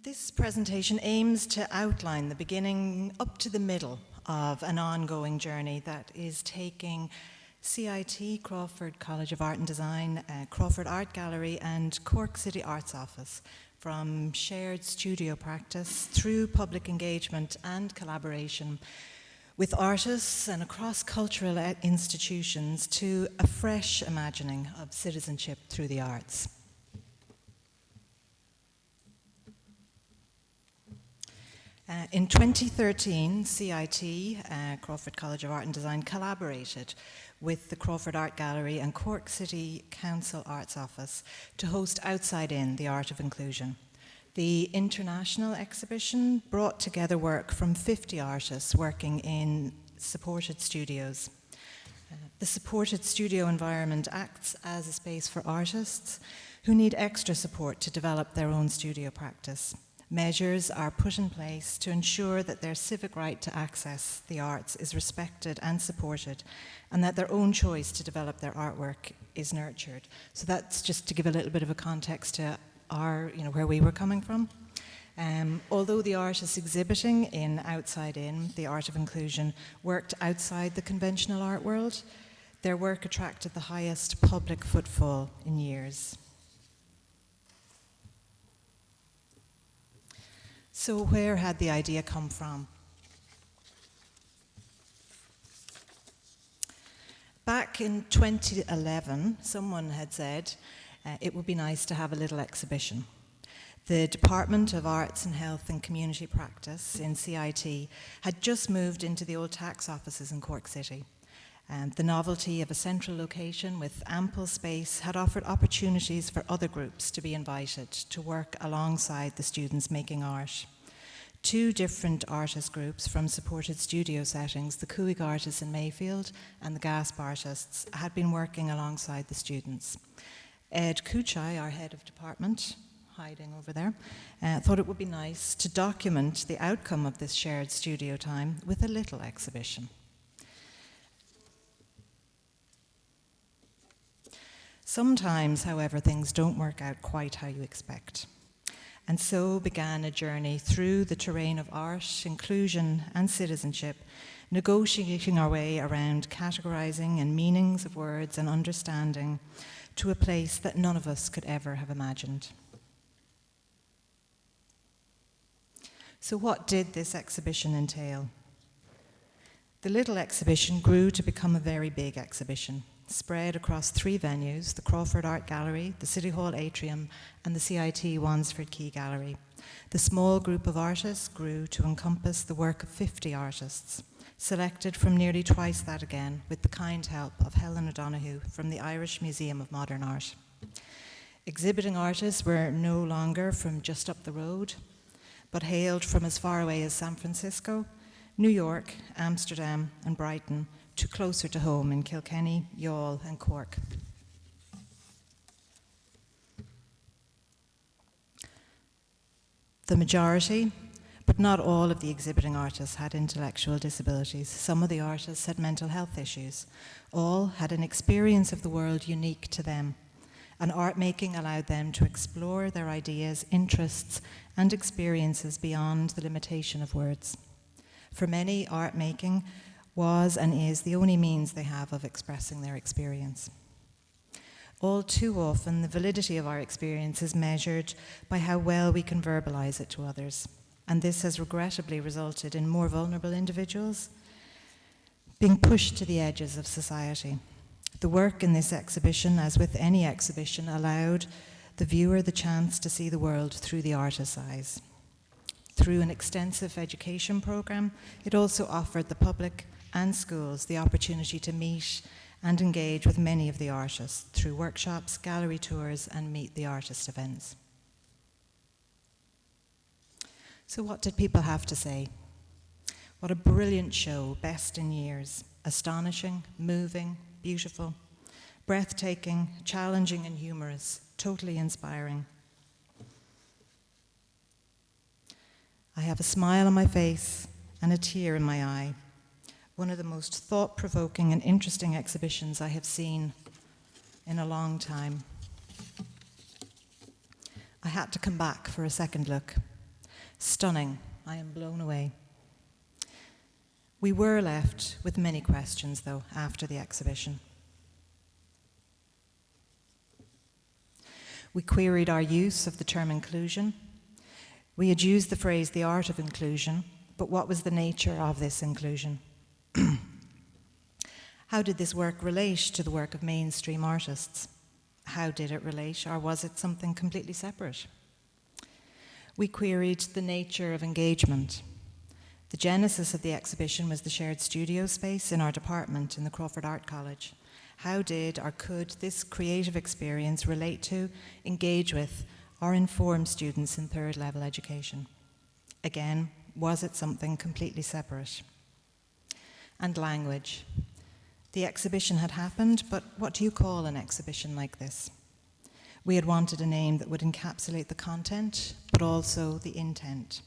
This presentation aims to outline the beginning up to the middle of an ongoing journey that is taking CIT, Crawford College of Art and Design, Crawford Art Gallery and Cork City Arts Office from shared studio practice through public engagement and collaboration with artists and across cultural institutions to a fresh imagining of citizenship through the arts. In 2013, CIT, Crawford College of Art and Design, collaborated with the Crawford Art Gallery and Cork City Council Arts Office to host Outside In, The Art of Inclusion. The international exhibition brought together work from 50 artists working in supported studios. The supported studio environment acts as a space for artists who need extra support to develop their own studio practice. Measures are put in place to ensure that their civic right to access the arts is respected and supported, and that their own choice to develop their artwork is nurtured. So that's just to give a little bit of a context to where we were coming from. Although the artists exhibiting in Outside In, The Art of Inclusion, worked outside the conventional art world, their work attracted the highest public footfall in years. So where had the idea come from? Back in 2011, someone had said it would be nice to have a little exhibition. The Department of Arts and Health and Community Practice in CIT had just moved into the old tax offices in Cork City. The novelty of a central location with ample space had offered opportunities for other groups to be invited to work alongside the students making art. Two different artist groups from supported studio settings, the Cuig artists in Mayfield and the Gasp artists, had been working alongside the students. Ed Kuchai, our head of department, hiding over there, thought it would be nice to document the outcome of this shared studio time with a little exhibition. Sometimes, however, things don't work out quite how you expect. And so began a journey through the terrain of art, inclusion, and citizenship, negotiating our way around categorizing and meanings of words and understanding to a place that none of us could ever have imagined. So what did this exhibition entail? The little exhibition grew to become a very big exhibition, spread across three venues, the Crawford Art Gallery, the City Hall Atrium, and the CIT Wansford Quay Gallery. The small group of artists grew to encompass the work of 50 artists, selected from nearly twice that again, with the kind help of Helen O'Donoghue from the Irish Museum of Modern Art. Exhibiting artists were no longer from just up the road, but hailed from as far away as San Francisco, New York, Amsterdam, and Brighton, to closer to home in Kilkenny, Youghal, and Cork. The majority, but not all of the exhibiting artists had intellectual disabilities. Some of the artists had mental health issues. All had an experience of the world unique to them, and art making allowed them to explore their ideas, interests, and experiences beyond the limitation of words. For many, art making was and is the only means they have of expressing their experience. All too often, the validity of our experience is measured by how well we can verbalize it to others, and this has regrettably resulted in more vulnerable individuals being pushed to the edges of society. The work in this exhibition, as with any exhibition, allowed the viewer the chance to see the world through the artist's eyes. Through an extensive education program, it also offered the public and schools the opportunity to meet and engage with many of the artists through workshops, gallery tours, and meet the artist events. So what did people have to say? What a brilliant show, best in years. Astonishing, moving, beautiful, breathtaking, challenging and humorous, totally inspiring. I have a smile on my face and a tear in my eye. One of the most thought-provoking and interesting exhibitions I have seen in a long time. I had to come back for a second look. Stunning. I am blown away. We were left with many questions, though, after the exhibition. We queried our use of the term inclusion. We had used the phrase the art of inclusion, but what was the nature of this inclusion? How did this work relate to the work of mainstream artists? How did it relate, or was it something completely separate? We queried the nature of engagement. The genesis of the exhibition was the shared studio space in our department in the Crawford Art College. How did or could this creative experience relate to, engage with, or inform students in third level education? Again, was it something completely separate? And language. The exhibition had happened, but what do you call an exhibition like this? We had wanted a name that would encapsulate the content, but also the intent.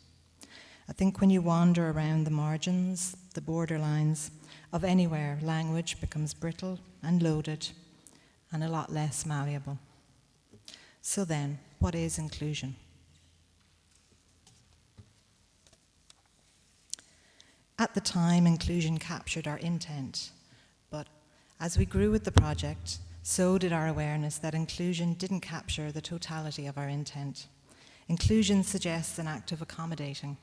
I think when you wander around the margins, the borderlines of anywhere, language becomes brittle and loaded and a lot less malleable. So then, what is inclusion? At the time, inclusion captured our intent, but as we grew with the project, so did our awareness that inclusion didn't capture the totality of our intent. Inclusion suggests an act of accommodating,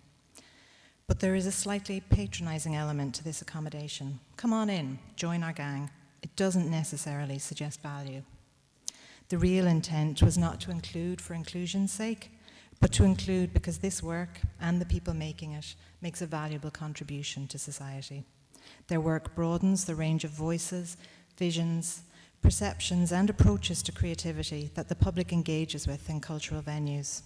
but there is a slightly patronizing element to this accommodation. Come on in, join our gang. It doesn't necessarily suggest value. The real intent was not to include for inclusion's sake, but to include because this work and the people making it makes a valuable contribution to society. Their work broadens the range of voices, visions, perceptions, and approaches to creativity that the public engages with in cultural venues.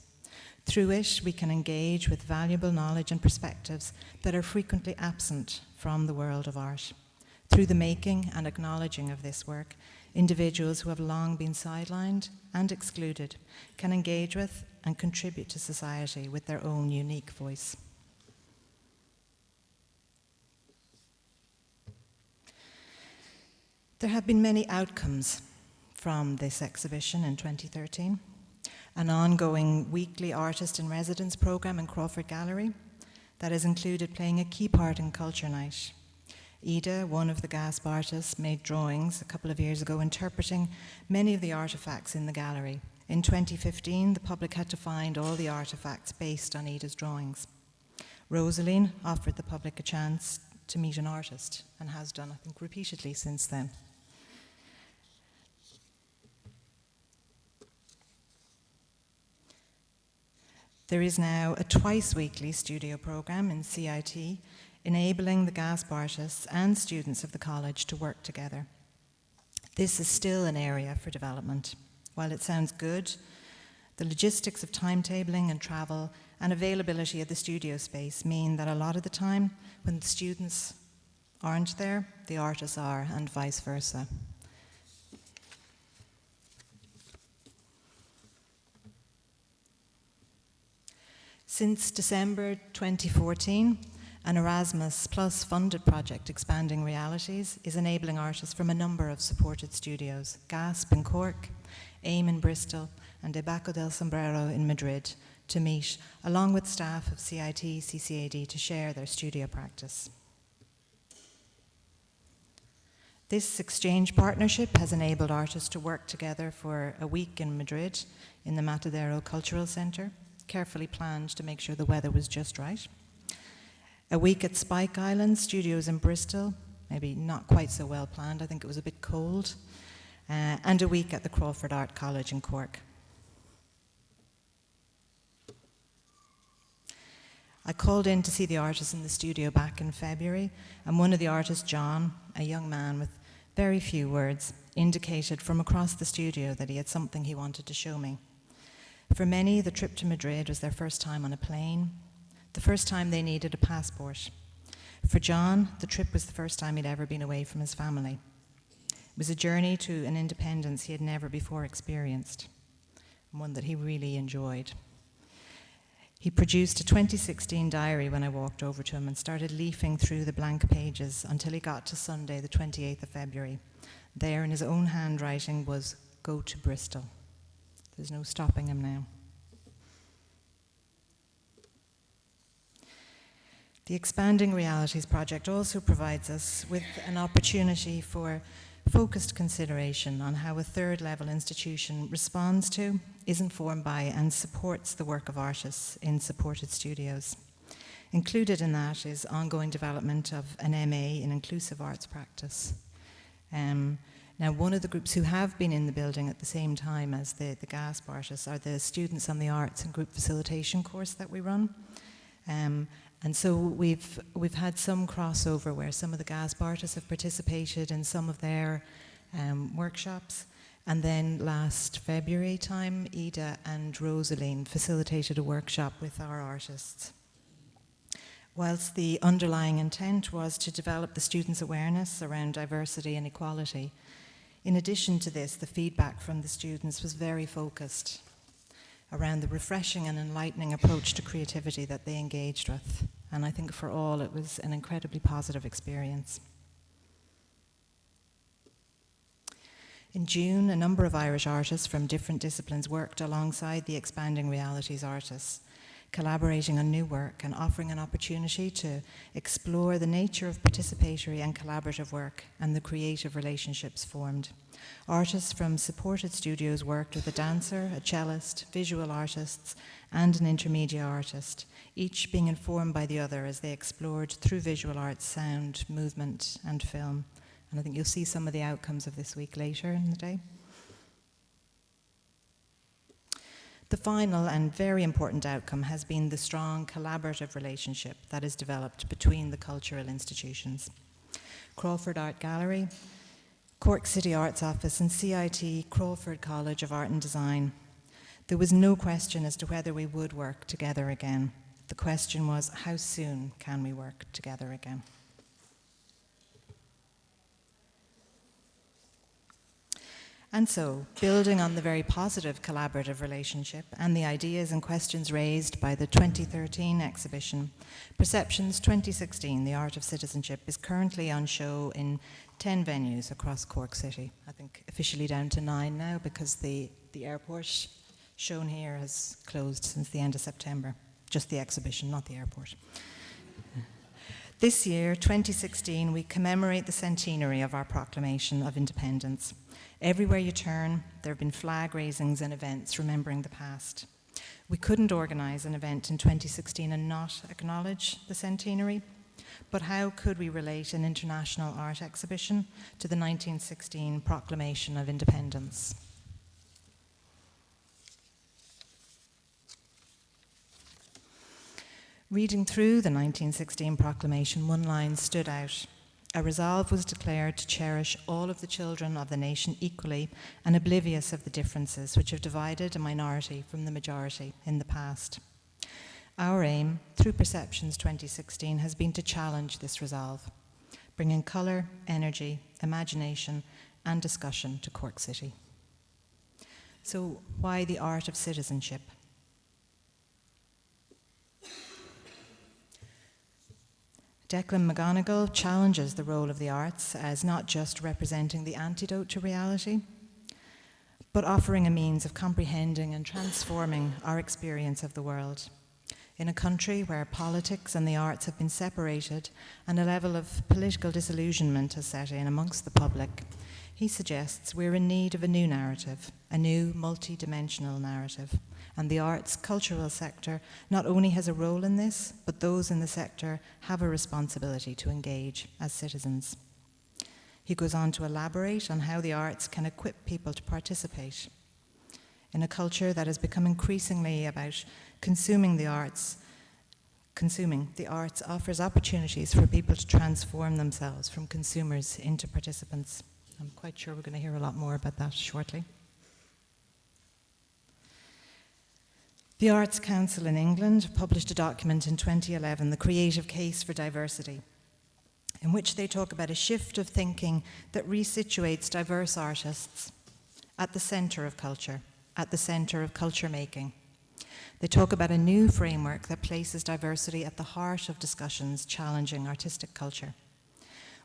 Through it, we can engage with valuable knowledge and perspectives that are frequently absent from the world of art. Through the making and acknowledging of this work, individuals who have long been sidelined and excluded can engage with and contribute to society with their own unique voice. There have been many outcomes from this exhibition in 2013. An ongoing weekly artist in residence program in Crawford Gallery that has included playing a key part in Culture Night. Ida, one of the GASP artists, made drawings a couple of years ago interpreting many of the artifacts in the gallery. In 2015, the public had to find all the artifacts based on Ida's drawings. Rosaline offered the public a chance to meet an artist and has done, I think, repeatedly since then. There is now a twice-weekly studio program in CIT, enabling the GASP artists and students of the college to work together. This is still an area for development. While it sounds good, the logistics of timetabling and travel and availability of the studio space mean that a lot of the time, when the students aren't there, the artists are, and vice versa. Since December 2014, an Erasmus Plus funded project, Expanding Realities, is enabling artists from a number of supported studios, GASP in Cork, AIM in Bristol, and Debaco del Sombrero in Madrid, to meet, along with staff of CIT, CCAD, to share their studio practice. This exchange partnership has enabled artists to work together for a week in Madrid in the Matadero Cultural Centre, carefully planned to make sure the weather was just right. A week at Spike Island Studios in Bristol, maybe not quite so well planned, I think it was a bit cold, and a week at the Crawford Art College in Cork. I called in to see the artists in the studio back in February, and one of the artists, John, a young man with very few words, indicated from across the studio that he had something he wanted to show me. For many, the trip to Madrid was their first time on a plane, the first time they needed a passport. For John, the trip was the first time he'd ever been away from his family. It was a journey to an independence he had never before experienced, and one that he really enjoyed. He produced a 2016 diary when I walked over to him and started leafing through the blank pages until he got to Sunday, the 28th of February. There, in his own handwriting, was "Go to Bristol." There's no stopping him now. The Expanding Realities project also provides us with an opportunity for focused consideration on how a third-level institution responds to, is informed by, and supports the work of artists in supported studios. Included in that is ongoing development of an MA in inclusive arts practice. Now, one of the groups who have been in the building at the same time as the GASP artists are the students on the arts and group facilitation course that we run. And so we've had some crossover where some of the GASP artists have participated in some of their workshops. And then last February time, Ida and Rosaline facilitated a workshop with our artists. Whilst the underlying intent was to develop the students' awareness around diversity and equality, in addition to this, the feedback from the students was very focused around the refreshing and enlightening approach to creativity that they engaged with. And I think for all, it was an incredibly positive experience. In June, a number of Irish artists from different disciplines worked alongside the Expanding Realities artists, collaborating on new work and offering an opportunity to explore the nature of participatory and collaborative work and the creative relationships formed. Artists from supported studios worked with a dancer, a cellist, visual artists, and an intermediate artist, each being informed by the other as they explored through visual arts, sound, movement, and film. And I think you'll see some of the outcomes of this week later in the day. The final and very important outcome has been the strong collaborative relationship that is developed between the cultural institutions. Crawford Art Gallery, Cork City Arts Office and CIT Crawford College of Art and Design. There was no question as to whether we would work together again. The question was, how soon can we work together again? And so, building on the very positive collaborative relationship and the ideas and questions raised by the 2013 exhibition, Perceptions 2016, The Art of Citizenship, is currently on show in 10 venues across Cork City. I think officially down to 9 now because the airport shown here has closed since the end of September. Just the exhibition, not the airport. This year, 2016, we commemorate the centenary of our proclamation of independence. Everywhere you turn, there have been flag raisings and events remembering the past. We couldn't organise an event in 2016 and not acknowledge the centenary, but how could we relate an international art exhibition to the 1916 Proclamation of Independence? Reading through the 1916 proclamation, one line stood out. A resolve was declared to cherish all of the children of the nation equally and oblivious of the differences which have divided a minority from the majority in the past. Our aim, through Perceptions 2016, has been to challenge this resolve, bringing colour, energy, imagination and discussion to Cork City. So why the art of citizenship? Declan McGonigal challenges the role of the arts as not just representing the antidote to reality, but offering a means of comprehending and transforming our experience of the world. In a country where politics and the arts have been separated and a level of political disillusionment has set in amongst the public, he suggests we're in need of a new narrative, a new multi-dimensional narrative. And the arts cultural sector not only has a role in this, but those in the sector have a responsibility to engage as citizens. He goes on to elaborate on how the arts can equip people to participate. In a culture that has become increasingly about consuming the arts offers opportunities for people to transform themselves from consumers into participants. I'm quite sure we're going to hear a lot more about that shortly. The Arts Council in England published a document in 2011, The Creative Case for Diversity, in which they talk about a shift of thinking that resituates diverse artists at the centre of culture, at the centre of culture making. They talk about a new framework that places diversity at the heart of discussions challenging artistic culture.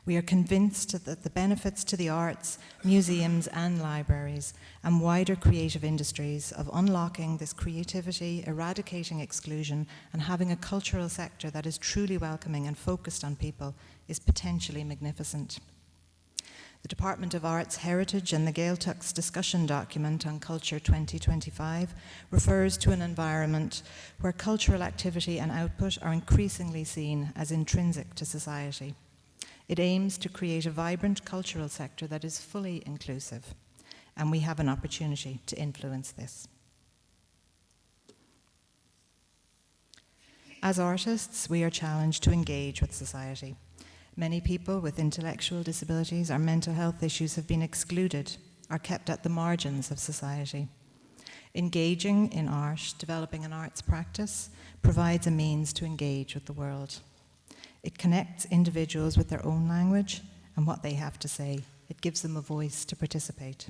We are convinced that the benefits to the arts, museums and libraries and wider creative industries of unlocking this creativity, eradicating exclusion and having a cultural sector that is truly welcoming and focused on people is potentially magnificent. The Department of Arts Heritage and the Gaeltach's discussion document on Culture 2025 refers to an environment where cultural activity and output are increasingly seen as intrinsic to society. It aims to create a vibrant cultural sector that is fully inclusive, and we have an opportunity to influence this. As artists, we are challenged to engage with society. Many people with intellectual disabilities or mental health issues have been excluded or kept at the margins of society. Engaging in art, developing an arts practice, provides a means to engage with the world. It connects individuals with their own language and what they have to say. It gives them a voice to participate.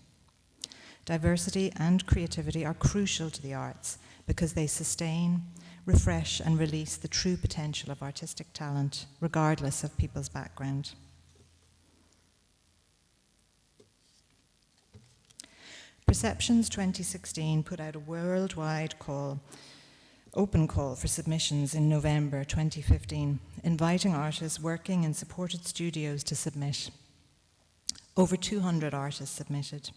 Diversity and creativity are crucial to the arts because they sustain, refresh and release the true potential of artistic talent, regardless of people's background. Perceptions 2016 put out a worldwide open call for submissions in November 2015, inviting artists working in supported studios to submit. Over 200 artists submitted.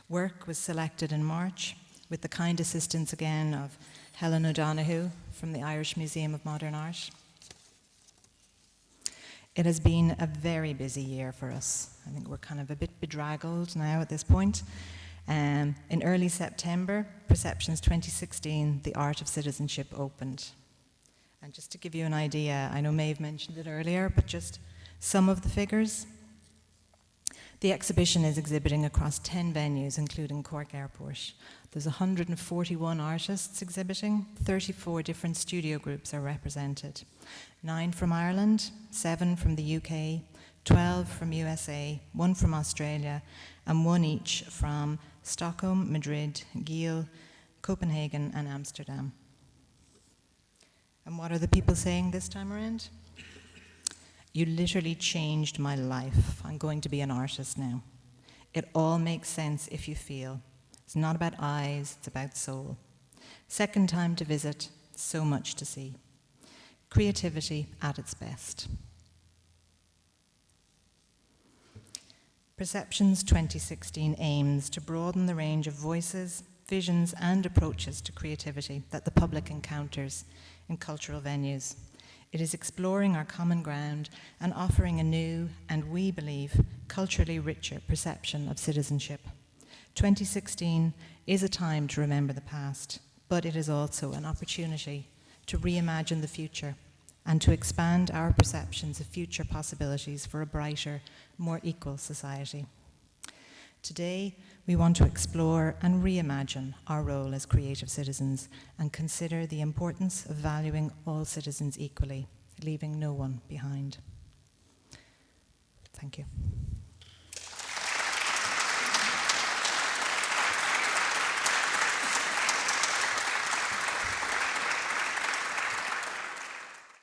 Work was selected in March with the kind assistance again of Helen O'Donoghue from the Irish Museum of Modern Art. It has been a very busy year for us. I think we're kind of a bit bedraggled now at this point. In early September, Perceptions 2016, The Art of Citizenship opened. And just to give you an idea, I know Maeve mentioned it earlier, but just some of the figures. The exhibition is exhibiting across 10 venues, including Cork Airport. There's 141 artists exhibiting, 34 different studio groups are represented. 9 from Ireland, 7 from the UK, 12 from USA, 1 from Australia, and 1 each from Stockholm, Madrid, Kiel, Copenhagen, and Amsterdam. And what are the people saying this time around? You literally changed my life. I'm going to be an artist now. It all makes sense if you feel. It's not about eyes, it's about soul. Second time to visit, so much to see. Creativity at its best. Perceptions 2016 aims to broaden the range of voices, visions, and approaches to creativity that the public encounters in cultural venues. It is exploring our common ground and offering a new, and we believe, culturally richer perception of citizenship. 2016 is a time to remember the past, but it is also an opportunity to reimagine the future and to expand our perceptions of future possibilities for a brighter, more equal society. Today, we want to explore and reimagine our role as creative citizens and consider the importance of valuing all citizens equally, leaving no one behind. Thank you.